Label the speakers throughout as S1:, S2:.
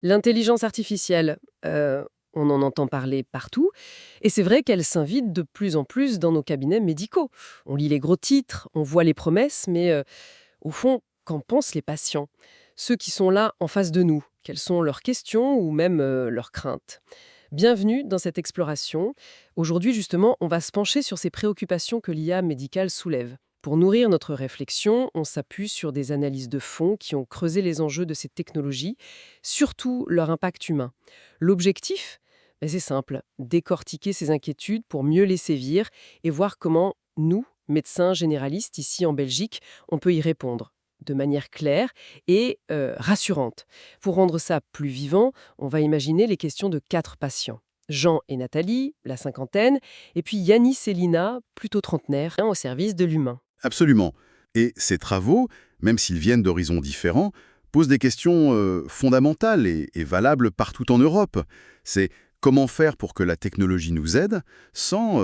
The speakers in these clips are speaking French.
S1: L'intelligence artificielle, on en entend parler partout, et c'est vrai qu'elle s'invite de plus en plus dans nos cabinets médicaux. On lit les gros titres, on voit les promesses, mais au fond, qu'en pensent les patients? Ceux qui sont là en face de nous, quelles sont leurs questions ou même leurs craintes? Bienvenue dans cette exploration. Aujourd'hui, justement, on va se pencher sur ces préoccupations que l'IA médicale soulève. Pour nourrir notre réflexion, on s'appuie sur des analyses de fond qui ont creusé les enjeux de ces technologies, surtout leur impact humain. L'objectif, c'est simple, décortiquer ces inquiétudes pour mieux les sévir et voir comment nous, médecins généralistes ici en Belgique, on peut y répondre de manière claire et rassurante. Pour rendre ça plus vivant, on va imaginer les questions de 4 patients. Jean et Nathalie, la cinquantaine, et puis Yanis et Lina, plutôt trentenaires, au service de l'humain.
S2: Absolument. Et ces travaux, même s'ils viennent d'horizons différents, posent des questions fondamentales et valables partout en Europe. C'est comment faire pour que la technologie nous aide sans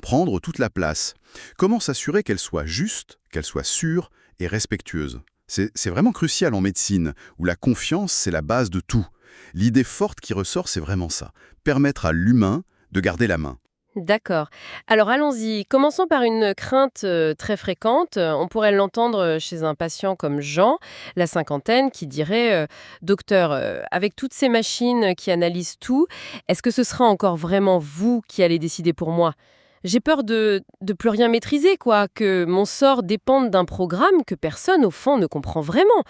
S2: prendre toute la place. Comment s'assurer qu'elle soit juste, qu'elle soit sûre et respectueuse. C'est vraiment crucial en médecine, où la confiance, c'est la base de tout. L'idée forte qui ressort, c'est vraiment ça. Permettre à l'humain de garder la main.
S1: D'accord. Alors allons-y. Commençons par une crainte très fréquente. On pourrait l'entendre chez un patient comme Jean, la cinquantaine, qui dirait Docteur, avec toutes ces machines qui analysent tout, est-ce que ce sera encore vraiment vous qui allez décider pour moi? J'ai peur de plus rien maîtriser, quoi, que mon sort dépende d'un programme que personne, au fond, ne comprend vraiment.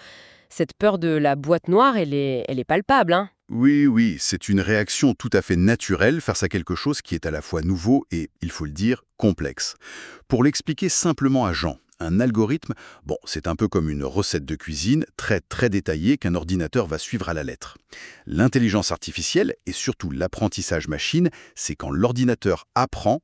S1: Cette peur de la boîte noire, elle est palpable, hein.
S2: Oui, oui, c'est une réaction tout à fait naturelle face à quelque chose qui est à la fois nouveau et, il faut le dire, complexe. Pour l'expliquer simplement à Jean, un algorithme, bon, c'est un peu comme une recette de cuisine très détaillée qu'un ordinateur va suivre à la lettre. L'intelligence artificielle et surtout l'apprentissage machine, c'est quand l'ordinateur apprend,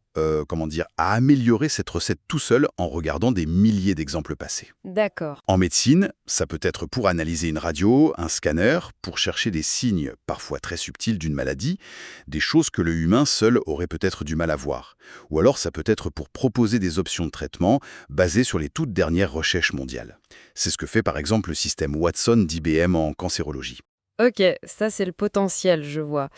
S2: à améliorer cette recette tout seul en regardant des milliers d'exemples passés.
S1: D'accord.
S2: En médecine, ça peut être pour analyser une radio, un scanner, pour chercher des signes parfois très subtils d'une maladie, des choses que le humain seul aurait peut-être du mal à voir. Ou alors ça peut être pour proposer des options de traitement basées sur les toutes dernières recherches mondiales. C'est ce que fait par exemple le système Watson d'IBM en cancérologie.
S1: Ok, ça c'est le potentiel, je vois.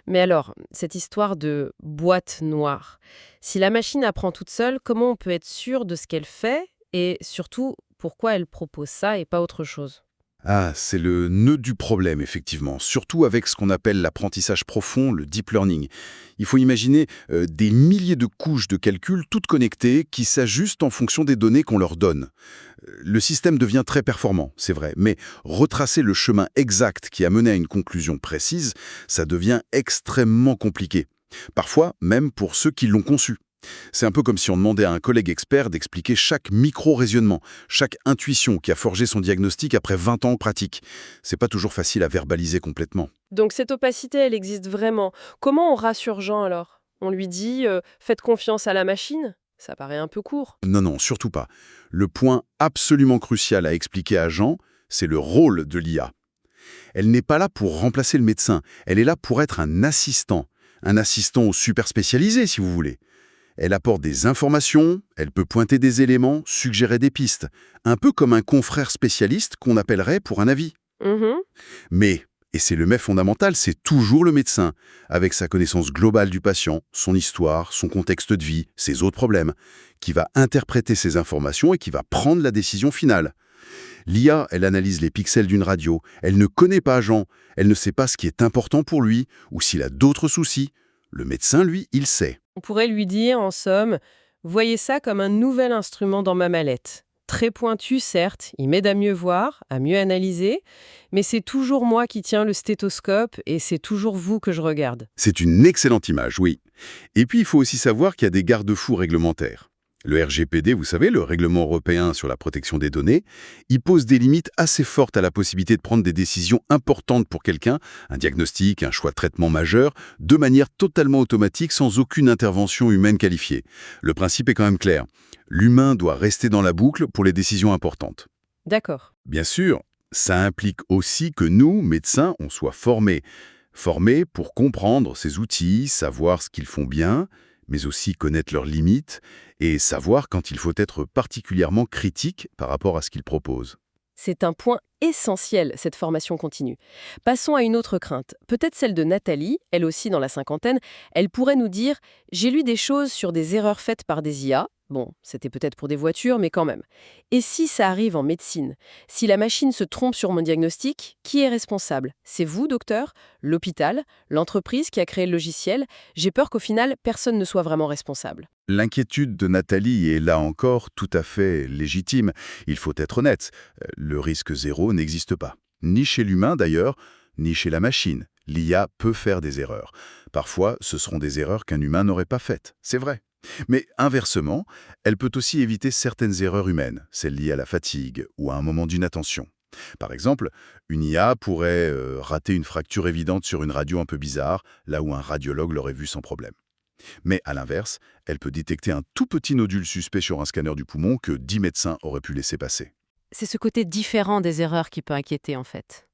S1: Mais alors, cette histoire de boîte noire, si la machine apprend toute seule, comment on peut être sûr de ce qu'elle fait et surtout pourquoi elle propose ça et pas autre chose?
S2: Ah, c'est le nœud du problème, effectivement, surtout avec ce qu'on appelle l'apprentissage profond, le deep learning. Il faut imaginer des milliers de couches de calcul toutes connectées qui s'ajustent en fonction des données qu'on leur donne. Le système devient très performant, c'est vrai, mais retracer le chemin exact qui a mené à une conclusion précise, ça devient extrêmement compliqué. Parfois, même pour ceux qui l'ont conçu. C'est un peu comme si on demandait à un collègue expert d'expliquer chaque micro-raisonnement, chaque intuition qui a forgé son diagnostic après 20 ans en pratique. C'est pas toujours facile à verbaliser complètement.
S1: Donc cette opacité, elle existe vraiment. Comment on rassure Jean alors? On lui dit faites confiance à la machine? Ça paraît un peu court.
S2: Non, non, surtout pas. Le point absolument crucial à expliquer à Jean, c'est le rôle de l'IA. Elle n'est pas là pour remplacer le médecin, elle est là pour être un assistant super spécialisé si vous voulez. Elle apporte des informations, elle peut pointer des éléments, suggérer des pistes, un peu comme un confrère spécialiste qu'on appellerait pour un avis.
S1: Mhm.
S2: Mais, et c'est le mais fondamental, c'est toujours le médecin, avec sa connaissance globale du patient, son histoire, son contexte de vie, ses autres problèmes, qui va interpréter ces informations et qui va prendre la décision finale. L'IA, elle analyse les pixels d'une radio, elle ne connaît pas Jean, elle ne sait pas ce qui est important pour lui, ou s'il a d'autres soucis. Le médecin, lui, il sait.
S1: On pourrait lui dire, en somme, voyez ça comme un nouvel instrument dans ma mallette. Très pointu, certes, il m'aide à mieux voir, à mieux analyser, mais c'est toujours moi qui tiens le stéthoscope et c'est toujours vous que je regarde.
S2: C'est une excellente image, oui. Et puis, il faut aussi savoir qu'il y a des garde-fous réglementaires. Le RGPD, vous savez, le règlement européen sur la protection des données, il pose des limites assez fortes à la possibilité de prendre des décisions importantes pour quelqu'un, un diagnostic, un choix de traitement majeur, de manière totalement automatique sans aucune intervention humaine qualifiée. Le principe est quand même clair. L'humain doit rester dans la boucle pour les décisions importantes.
S1: D'accord.
S2: Bien sûr, ça implique aussi que nous, médecins, on soit formés. Formés pour comprendre ces outils, savoir ce qu'ils font bien, mais aussi connaître leurs limites et savoir quand il faut être particulièrement critique par rapport à ce qu'ils proposent.
S1: C'est un point essentielle, cette formation continue. Passons à une autre crainte, peut-être celle de Nathalie, elle aussi dans la cinquantaine. Elle pourrait nous dire « J'ai lu des choses sur des erreurs faites par des IA ». Bon, c'était peut-être pour des voitures, mais quand même. Et si ça arrive en médecine? Si la machine se trompe sur mon diagnostic, qui est responsable? C'est vous, docteur? L'hôpital? L'entreprise qui a créé le logiciel? J'ai peur qu'au final, personne ne soit vraiment responsable.
S2: L'inquiétude de Nathalie est là encore tout à fait légitime. Il faut être honnête, le risque zéro n'existe pas. Ni chez l'humain d'ailleurs, ni chez la machine. L'IA peut faire des erreurs. Parfois, ce seront des erreurs qu'un humain n'aurait pas faites, c'est vrai. Mais inversement, elle peut aussi éviter certaines erreurs humaines, celles liées à la fatigue ou à un moment d'inattention. Par exemple, une IA pourrait rater une fracture évidente sur une radio un peu bizarre, là où un radiologue l'aurait vu sans problème. Mais à l'inverse, elle peut détecter un tout petit nodule suspect sur un scanner du poumon que 10 médecins auraient pu laisser passer.
S3: C'est ce côté différent des erreurs qui peut inquiéter en fait.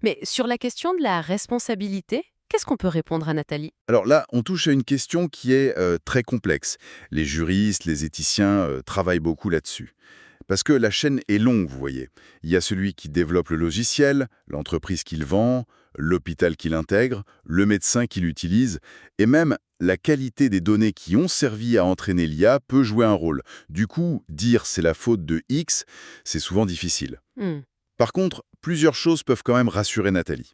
S3: Mais sur la question de la responsabilité, qu'est-ce qu'on peut répondre à Nathalie?
S2: Alors là, on touche à une question qui est très complexe. Les juristes, les éthiciens travaillent beaucoup là-dessus. Parce que la chaîne est longue, vous voyez. Il y a celui qui développe le logiciel, l'entreprise qui le vend, l'hôpital qui l'intègre, le médecin qui l'utilise, et même la qualité des données qui ont servi à entraîner l'IA peut jouer un rôle. Du coup, dire c'est la faute de X, c'est souvent difficile. Par contre, plusieurs choses peuvent quand même rassurer Nathalie.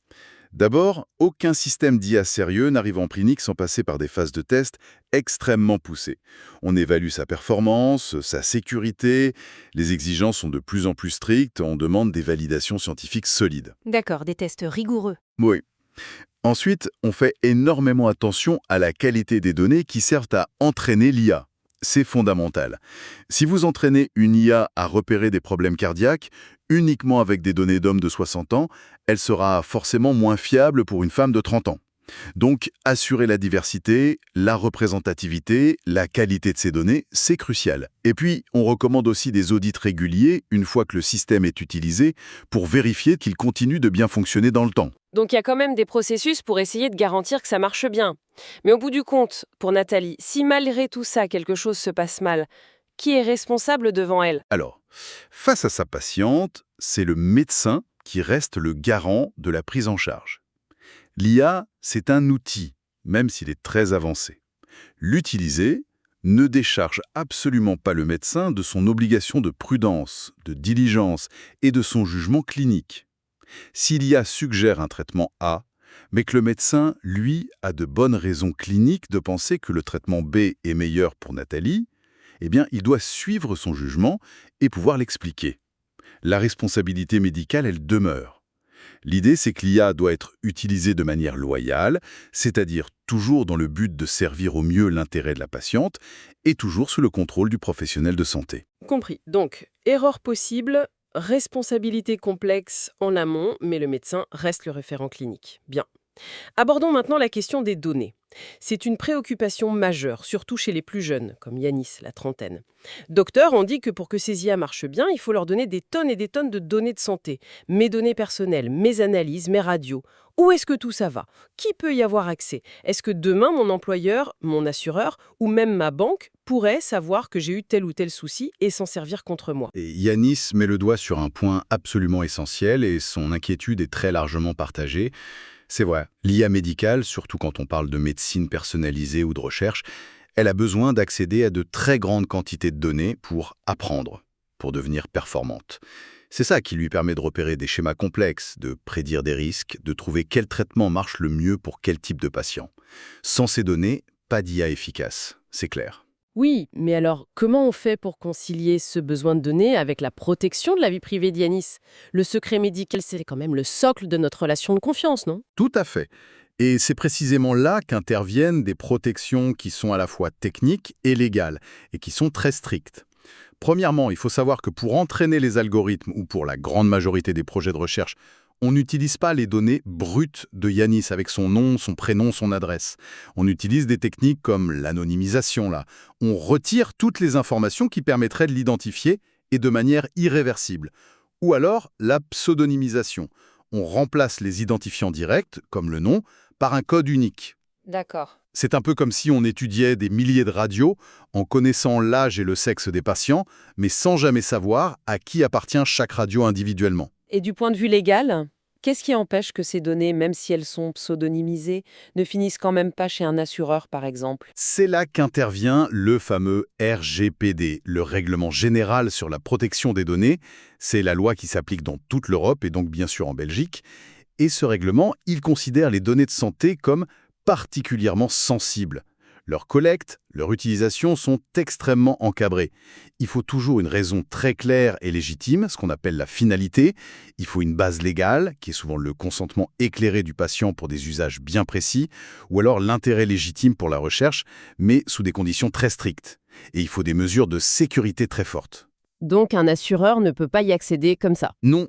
S2: D'abord, aucun système d'IA sérieux n'arrive en clinique sans passer par des phases de test extrêmement poussées. On évalue sa performance, sa sécurité, les exigences sont de plus en plus strictes, on demande des validations scientifiques solides.
S3: D'accord, des tests rigoureux.
S2: Oui. Ensuite, on fait énormément attention à la qualité des données qui servent à entraîner l'IA. C'est fondamental. Si vous entraînez une IA à repérer des problèmes cardiaques, uniquement avec des données d'hommes de 60 ans, elle sera forcément moins fiable pour une femme de 30 ans. Donc, assurer la diversité, la représentativité, la qualité de ces données, c'est crucial. Et puis, on recommande aussi des audits réguliers, une fois que le système est utilisé, pour vérifier qu'il continue de bien fonctionner dans le temps.
S1: Donc il y a quand même des processus pour essayer de garantir que ça marche bien. Mais au bout du compte, pour Nathalie, si malgré tout ça, quelque chose se passe mal, qui est responsable devant elle?
S2: Alors, face à sa patiente, c'est le médecin qui reste le garant de la prise en charge. L'IA, c'est un outil, même s'il est très avancé. L'utiliser ne décharge absolument pas le médecin de son obligation de prudence, de diligence et de son jugement clinique. Si l'IA suggère un traitement A, mais que le médecin, lui, a de bonnes raisons cliniques de penser que le traitement B est meilleur pour Nathalie, eh bien, il doit suivre son jugement et pouvoir l'expliquer. La responsabilité médicale, elle demeure. L'idée, c'est que l'IA doit être utilisée de manière loyale, c'est-à-dire toujours dans le but de servir au mieux l'intérêt de la patiente et toujours sous le contrôle du professionnel de santé.
S1: Compris. Donc, erreur possible, responsabilité complexe en amont, mais le médecin reste le référent clinique. Bien. Abordons maintenant la question des données. C'est une préoccupation majeure, surtout chez les plus jeunes, comme Yanis, la trentaine. Docteur, on dit que pour que ces IA marchent bien, il faut leur donner des tonnes et des tonnes de données de santé. Mes données personnelles, mes analyses, mes radios. Où est-ce que tout ça va? Qui peut y avoir accès? Est-ce que demain, mon employeur, mon assureur ou même ma banque pourrait savoir que j'ai eu tel ou tel souci et s'en servir contre moi?
S2: Et Yanis met le doigt sur un point absolument essentiel et son inquiétude est très largement partagée. C'est vrai, l'IA médicale, surtout quand on parle de médecine personnalisée ou de recherche, elle a besoin d'accéder à de très grandes quantités de données pour apprendre, pour devenir performante. C'est ça qui lui permet de repérer des schémas complexes, de prédire des risques, de trouver quel traitement marche le mieux pour quel type de patient. Sans ces données, pas d'IA efficace, c'est clair.
S1: Oui, mais alors comment on fait pour concilier ce besoin de données avec la protection de la vie privée d'Yanis? Le secret médical, c'est quand même le socle de notre relation de confiance, non?
S2: Tout à fait. Et c'est précisément là qu'interviennent des protections qui sont à la fois techniques et légales, et qui sont très strictes. Premièrement, il faut savoir que pour entraîner les algorithmes, ou pour la grande majorité des projets de recherche, on n'utilise pas les données brutes de Yanis avec son nom, son prénom, son adresse. On utilise des techniques comme l'anonymisation, là. On retire toutes les informations qui permettraient de l'identifier et de manière irréversible. Ou alors la pseudonymisation. On remplace les identifiants directs, comme le nom, par un code unique.
S1: D'accord.
S2: C'est un peu comme si on étudiait des milliers de radios en connaissant l'âge et le sexe des patients, mais sans jamais savoir à qui appartient chaque radio individuellement.
S1: Et du point de vue légal, qu'est-ce qui empêche que ces données, même si elles sont pseudonymisées, ne finissent quand même pas chez un assureur, par exemple?
S2: C'est là qu'intervient le fameux RGPD, le Règlement général sur la protection des données. C'est la loi qui s'applique dans toute l'Europe et donc bien sûr en Belgique. Et ce règlement, il considère les données de santé comme particulièrement sensibles. Leur collecte, leur utilisation sont extrêmement encadrées. Il faut toujours une raison très claire et légitime, ce qu'on appelle la finalité. Il faut une base légale, qui est souvent le consentement éclairé du patient pour des usages bien précis, ou alors l'intérêt légitime pour la recherche, mais sous des conditions très strictes. Et il faut des mesures de sécurité très fortes.
S1: Donc un assureur ne peut pas y accéder comme ça.
S2: Non.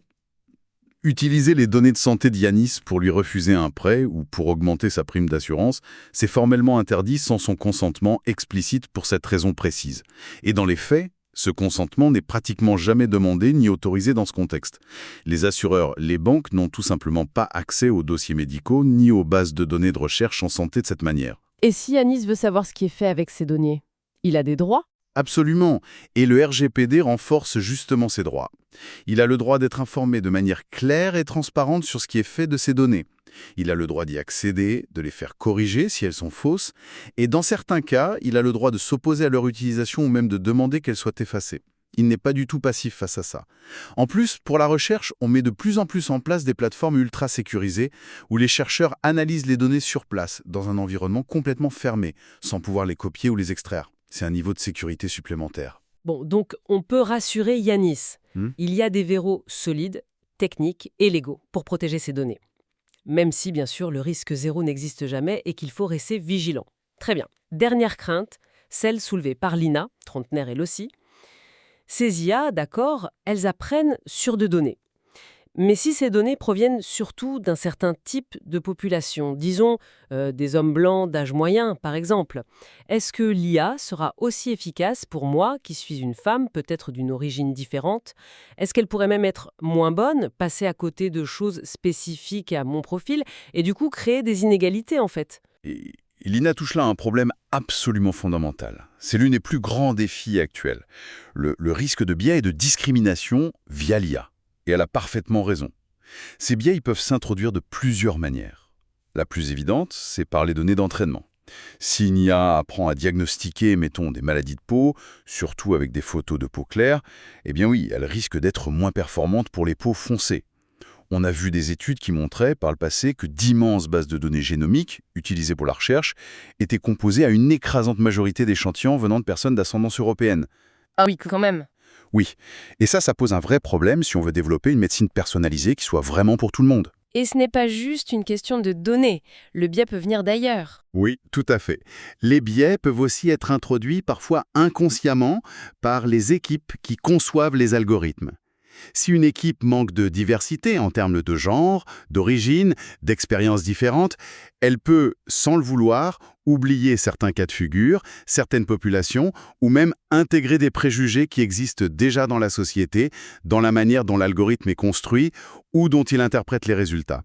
S2: Utiliser les données de santé d'Yanis pour lui refuser un prêt ou pour augmenter sa prime d'assurance, c'est formellement interdit sans son consentement explicite pour cette raison précise. Et dans les faits, ce consentement n'est pratiquement jamais demandé ni autorisé dans ce contexte. Les assureurs, les banques n'ont tout simplement pas accès aux dossiers médicaux ni aux bases de données de recherche en santé de cette manière.
S1: Et si Yanis veut savoir ce qui est fait avec ces données, il a des droits?
S2: Absolument. Et le RGPD renforce justement ces droits. Il a le droit d'être informé de manière claire et transparente sur ce qui est fait de ces données. Il a le droit d'y accéder, de les faire corriger si elles sont fausses, et dans certains cas, il a le droit de s'opposer à leur utilisation ou même de demander qu'elles soient effacées. Il n'est pas du tout passif face à ça. En plus, pour la recherche, on met de plus en plus en place des plateformes ultra sécurisées où les chercheurs analysent les données sur place, dans un environnement complètement fermé, sans pouvoir les copier ou les extraire. C'est un niveau de sécurité supplémentaire.
S1: Bon, donc on peut rassurer Yanis.
S2: Hmm.
S1: Il y a des verrous solides, techniques et légaux pour protéger ces données. Même si, bien sûr, le risque zéro n'existe jamais et qu'il faut rester vigilant. Très bien. Dernière crainte, celle soulevée par Lina, trentenaire elle aussi. Ces IA, d'accord, elles apprennent sur de données. Mais si ces données proviennent surtout d'un certain type de population, disons des hommes blancs d'âge moyen par exemple, est-ce que l'IA sera aussi efficace pour moi qui suis une femme, peut-être d'une origine différente? Est-ce qu'elle pourrait même être moins bonne, passer à côté de choses spécifiques à mon profil et du coup créer des inégalités en fait?
S2: Et Lina touche là un problème absolument fondamental. C'est l'un des plus grands défis actuels. Le risque de biais et de discrimination via l'IA. Et elle a parfaitement raison. Ces biais ils peuvent s'introduire de plusieurs manières. La plus évidente, c'est par les données d'entraînement. Si une IA apprend à diagnostiquer, mettons, des maladies de peau, surtout avec des photos de peau claire, eh bien oui, elle risque d'être moins performante pour les peaux foncées. On a vu des études qui montraient par le passé que d'immenses bases de données génomiques, utilisées pour la recherche, étaient composées à une écrasante majorité d'échantillons venant de personnes d'ascendance européenne.
S1: Ah oui, quand même.
S2: Oui, et ça pose un vrai problème si on veut développer une médecine personnalisée qui soit vraiment pour tout le monde.
S1: Et ce n'est pas juste une question de données, le biais peut venir d'ailleurs.
S2: Oui, tout à fait. Les biais peuvent aussi être introduits parfois inconsciemment par les équipes qui conçoivent les algorithmes. Si une équipe manque de diversité en termes de genre, d'origine, d'expériences différentes, elle peut, sans le vouloir, oublier certains cas de figure, certaines populations, ou même intégrer des préjugés qui existent déjà dans la société, dans la manière dont l'algorithme est construit ou dont il interprète les résultats.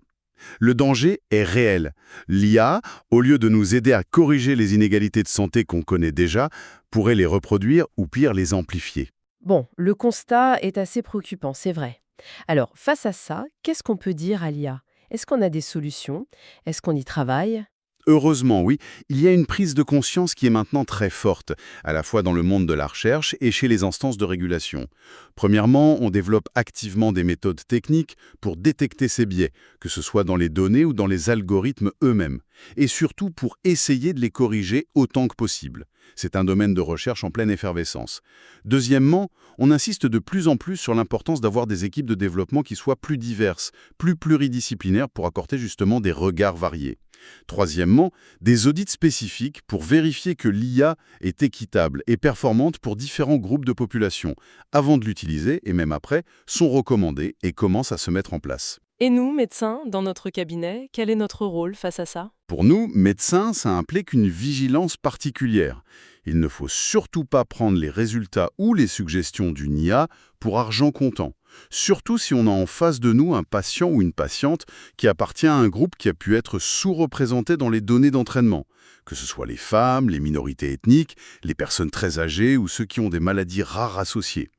S2: Le danger est réel. L'IA, au lieu de nous aider à corriger les inégalités de santé qu'on connaît déjà, pourrait les reproduire ou pire les amplifier.
S1: Bon, le constat est assez préoccupant, c'est vrai. Alors, face à ça, qu'est-ce qu'on peut dire à l'IA? Est-ce qu'on a des solutions? Est-ce qu'on y travaille?
S2: Heureusement, oui, il y a une prise de conscience qui est maintenant très forte, à la fois dans le monde de la recherche et chez les instances de régulation. Premièrement, on développe activement des méthodes techniques pour détecter ces biais, que ce soit dans les données ou dans les algorithmes eux-mêmes, et surtout pour essayer de les corriger autant que possible. C'est un domaine de recherche en pleine effervescence. Deuxièmement, on insiste de plus en plus sur l'importance d'avoir des équipes de développement qui soient plus diverses, plus pluridisciplinaires pour accorder justement des regards variés. Troisièmement, des audits spécifiques pour vérifier que l'IA est équitable et performante pour différents groupes de population. Avant de l'utiliser, et même après, sont recommandés et commencent à se mettre en place.
S1: Et nous, médecins, dans notre cabinet, quel est notre rôle face à ça?
S2: Pour nous, médecins, ça implique une vigilance particulière. Il ne faut surtout pas prendre les résultats ou les suggestions d'une IA pour argent comptant. Surtout si on a en face de nous un patient ou une patiente qui appartient à un groupe qui a pu être sous-représenté dans les données d'entraînement, que ce soit les femmes, les minorités ethniques, les personnes très âgées ou ceux qui ont des maladies rares associées.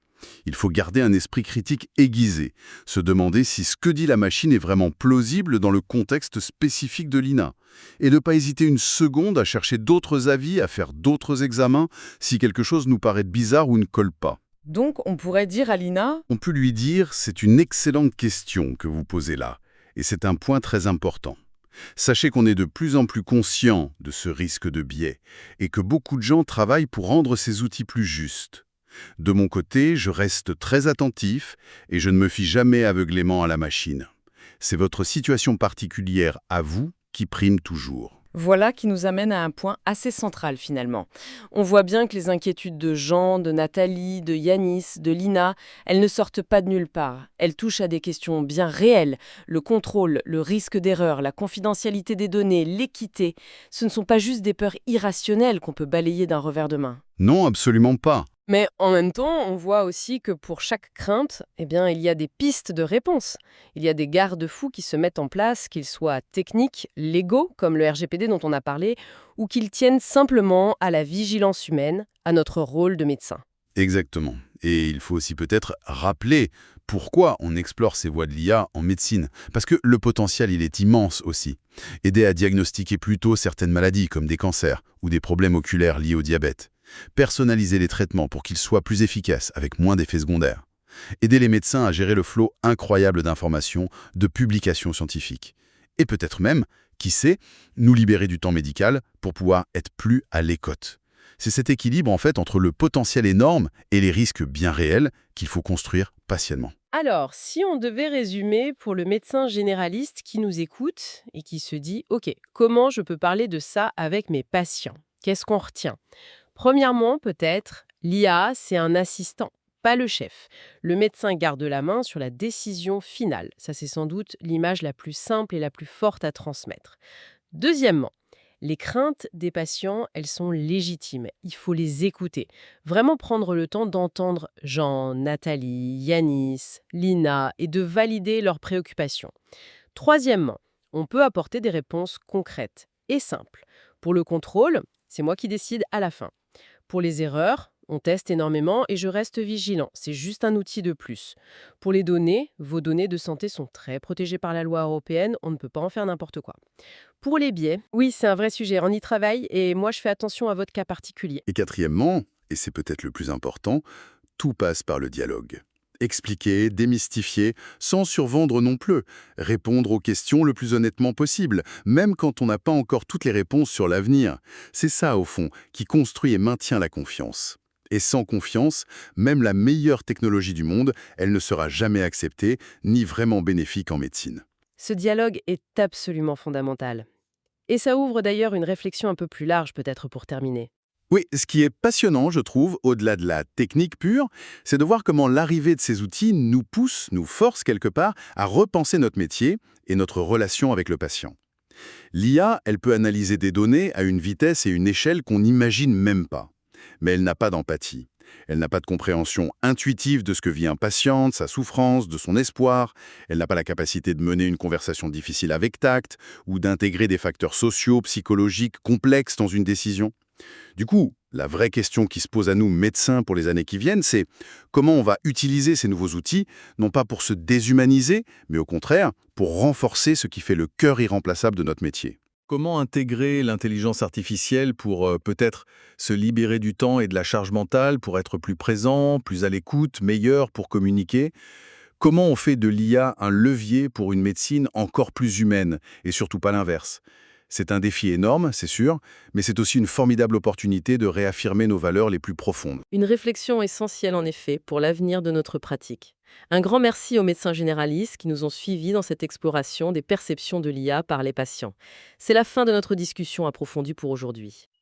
S2: Il faut garder un esprit critique aiguisé, se demander si ce que dit la machine est vraiment plausible dans le contexte spécifique de l'INA, et ne pas hésiter une seconde à chercher d'autres avis, à faire d'autres examens, si quelque chose nous paraît bizarre ou ne colle pas.
S4: Donc, on pourrait dire à l'INA,
S2: On peut lui dire, c'est une excellente question que vous posez là, et c'est un point très important. Sachez qu'on est de plus en plus conscient de ce risque de biais, et que beaucoup de gens travaillent pour rendre ces outils plus justes. De mon côté, je reste très attentif, et je ne me fie jamais aveuglément à la machine. C'est votre situation particulière à vous qui prime toujours.
S4: voilà qui nous amène à un point assez central finalement. On voit bien que les inquiétudes de Jean, de Nathalie, de Yanis, de Lina, elles ne sortent pas de nulle part. Elles touchent à des questions bien réelles. Le contrôle, le risque d'erreur, la confidentialité des données, l'équité. Ce ne sont pas juste des peurs irrationnelles qu'on peut balayer d'un revers de main.
S2: Non, absolument pas.
S1: Mais en même temps, on voit aussi que pour chaque crainte, eh bien, il y a des pistes de réponse. Il y a des garde-fous qui se mettent en place, qu'ils soient techniques, légaux, comme le RGPD dont on a parlé, ou qu'ils tiennent simplement à la vigilance humaine, à notre rôle de médecin.
S2: Exactement. Et il faut aussi peut-être rappeler pourquoi on explore ces voies de l'IA en médecine. Parce que le potentiel, il est immense aussi. Aider à diagnostiquer plus tôt certaines maladies comme des cancers ou des problèmes oculaires liés au diabète. Personnaliser les traitements pour qu'ils soient plus efficaces avec moins d'effets secondaires. Aider les médecins à gérer le flot incroyable d'informations, de publications scientifiques. Et peut-être même, qui sait, nous libérer du temps médical pour pouvoir être plus à l'écoute. C'est cet équilibre en fait entre le potentiel énorme et les risques bien réels qu'il faut construire patiemment.
S1: Alors, si on devait résumer pour le médecin généraliste qui nous écoute et qui se dit « Ok, comment je peux parler de ça avec mes patients ?» Qu'est-ce qu'on retient? Premièrement, peut-être, l'IA, c'est un assistant, pas le chef. Le médecin garde la main sur la décision finale. Ça, c'est sans doute l'image la plus simple et la plus forte à transmettre. Deuxièmement, les craintes des patients, elles sont légitimes. Il faut les écouter. Vraiment prendre le temps d'entendre Jean, Nathalie, Yanis, Lina et de valider leurs préoccupations. Troisièmement, on peut apporter des réponses concrètes et simples. Pour le contrôle, c'est moi qui décide à la fin. Pour les erreurs, on teste énormément et je reste vigilant. C'est juste un outil de plus. Pour les données, vos données de santé sont très protégées par la loi européenne. On ne peut pas en faire n'importe quoi. Pour les biais, oui, c'est un vrai sujet. On y travaille et moi, je fais attention à votre cas particulier.
S2: Et quatrièmement, et c'est peut-être le plus important, tout passe par le dialogue. Expliquer, démystifier, sans survendre non plus. Répondre aux questions le plus honnêtement possible, même quand on n'a pas encore toutes les réponses sur l'avenir. C'est ça, au fond, qui construit et maintient la confiance. Et sans confiance, même la meilleure technologie du monde, elle ne sera jamais acceptée, ni vraiment bénéfique en médecine.
S1: Ce dialogue est absolument fondamental. Et ça ouvre d'ailleurs une réflexion un peu plus large peut-être pour terminer.
S2: Oui, ce qui est passionnant, je trouve, au-delà de la technique pure, c'est de voir comment l'arrivée de ces outils nous pousse, nous force quelque part à repenser notre métier et notre relation avec le patient. L'IA, elle peut analyser des données à une vitesse et une échelle qu'on n'imagine même pas. Mais elle n'a pas d'empathie. Elle n'a pas de compréhension intuitive de ce que vit un patient, de sa souffrance, de son espoir. Elle n'a pas la capacité de mener une conversation difficile avec tact ou d'intégrer des facteurs sociaux, psychologiques complexes dans une décision. Du coup, la vraie question qui se pose à nous, médecins, pour les années qui viennent, c'est comment on va utiliser ces nouveaux outils, non pas pour se déshumaniser, mais au contraire, pour renforcer ce qui fait le cœur irremplaçable de notre métier. Comment intégrer l'intelligence artificielle pour peut-être se libérer du temps et de la charge mentale, pour être plus présent, plus à l'écoute, meilleur pour communiquer? Comment on fait de l'IA un levier pour une médecine encore plus humaine, et surtout pas l'inverse? C'est un défi énorme, c'est sûr, mais c'est aussi une formidable opportunité de réaffirmer nos valeurs les plus profondes.
S1: Une réflexion essentielle en effet pour l'avenir de notre pratique. Un grand merci aux médecins généralistes qui nous ont suivis dans cette exploration des perceptions de l'IA par les patients. C'est la fin de notre discussion approfondie pour aujourd'hui.